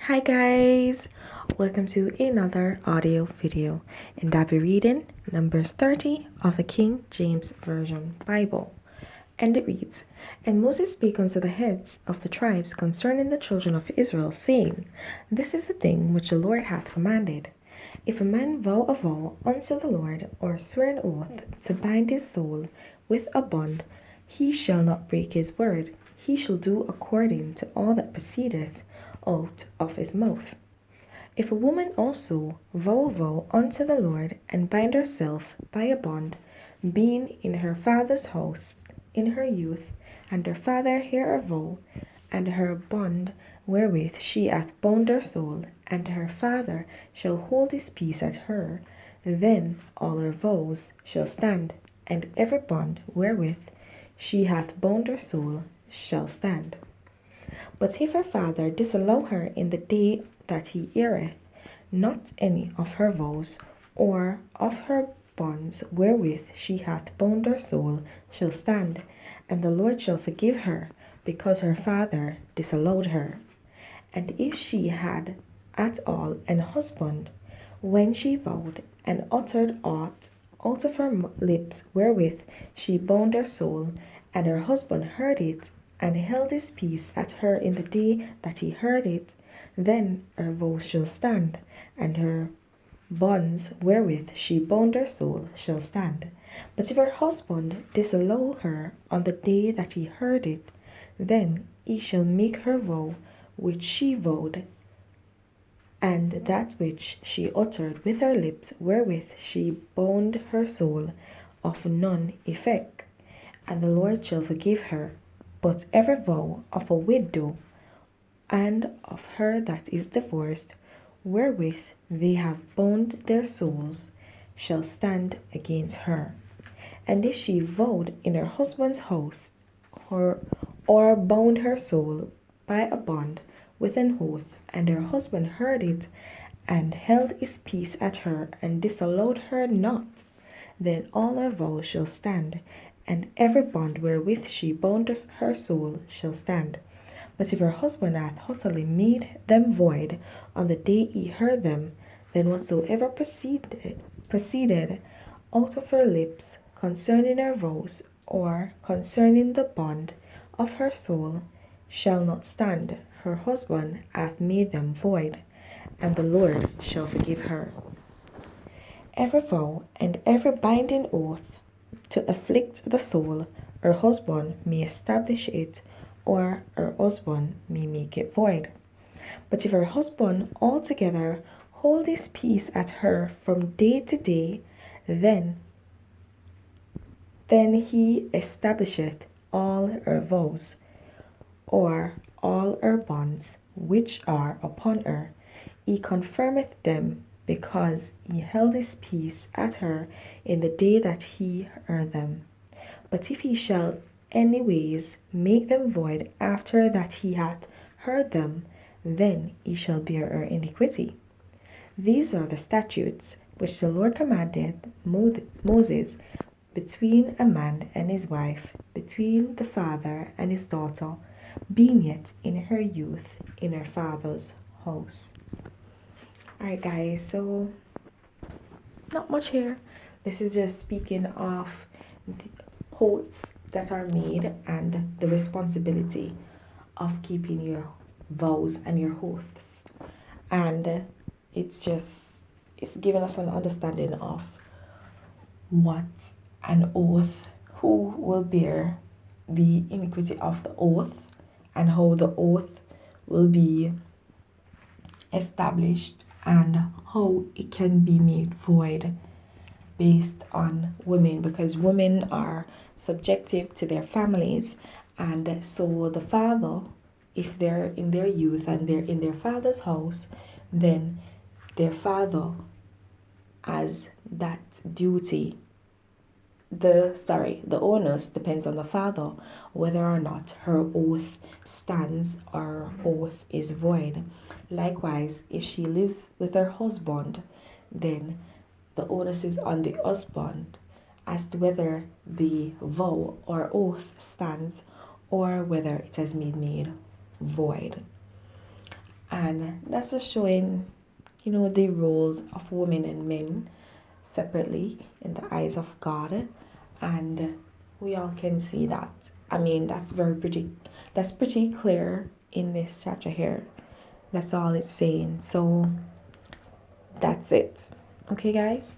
Hi guys, welcome to another audio video, and I'll be reading Numbers 30 of the King James Version Bible. And it reads, And Moses spake unto the heads of the tribes concerning the children of Israel, saying, This is the thing which the Lord hath commanded. If a man vow a vow unto the Lord, or swear an oath to bind his soul with a bond, he shall not break his word. He shall do according to all that proceedeth out of his mouth. If a woman also vow a vow unto the Lord, and bind herself by a bond, being in her father's house in her youth, and her father hear her vow, and her bond wherewith she hath bound her soul, and her father shall hold his peace at her, then all her vows shall stand, and every bond wherewith she hath bound her soul shall stand. But if her father disallow her in the day that he heareth not any of her vows, or of her bonds wherewith she hath bound her soul, shall stand, and the Lord shall forgive her, because her father disallowed her. And if she had at all an husband, when she vowed, and uttered aught out of her lips wherewith she bound her soul, and her husband heard it, and held his peace at her in the day that he heard it, then her vow shall stand, and her bonds wherewith she bound her soul shall stand. But if her husband disallow her on the day that he heard it, then he shall make her vow which she vowed, and that which she uttered with her lips wherewith she bound her soul, of none effect, and the Lord shall forgive her. But every vow of a widow and of her that is divorced, wherewith they have bound their souls, shall stand against her. And if she vowed in her husband's house, or bound her soul by a bond with an oath, and her husband heard it, and held his peace at her, and disallowed her not, then all her vows shall stand, and every bond wherewith she bound her soul shall stand. But if her husband hath utterly made them void on the day he heard them, then whatsoever proceeded out of her lips concerning her vows, or concerning the bond of her soul, shall not stand. Her husband hath made them void, and the Lord shall forgive her. Every vow and every binding oath to afflict the soul, her husband may establish it, or her husband may make it void. But if her husband altogether hold his peace at her from day to day, then he establisheth all her vows, or all her bonds which are upon her. He confirmeth them, because he held his peace at her in the day that he heard them. But if he shall anyways make them void after that he hath heard them, then he shall bear her iniquity. These are the statutes which the Lord commanded Moses between a man and his wife, between the father and his daughter, being yet in her youth in her father's house. Alright guys, so not much here. This is just speaking of the oaths that are made and the responsibility of keeping your vows and your oaths. And it's giving us an understanding of what an oath, who will bear the iniquity of the oath, and how the oath will be established, and how it can be made void based on women, because women are subjective to their families. And so the father, if they're in their youth and they're in their father's house, then their father has that duty. The onus depends on the father whether or not her oath stands or oath is void. Likewise, if she lives with her husband, then the onus is on the husband as to whether the vow or oath stands, or whether it has been made void. and that's just showing, the roles of women and men separately in the eyes of God. And we all can see that. I mean, that's pretty clear in this chapter here. That's all it's saying. So that's it. Okay, guys,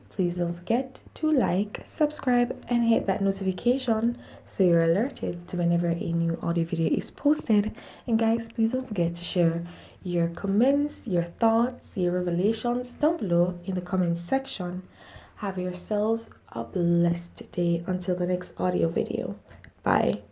please don't forget to like, subscribe, and hit that notification so you're alerted to whenever a new audio video is posted. And guys, please don't forget to share your comments, your thoughts, your revelations down below in the comments section. Have yourselves a blessed day until the next audio video. Bye.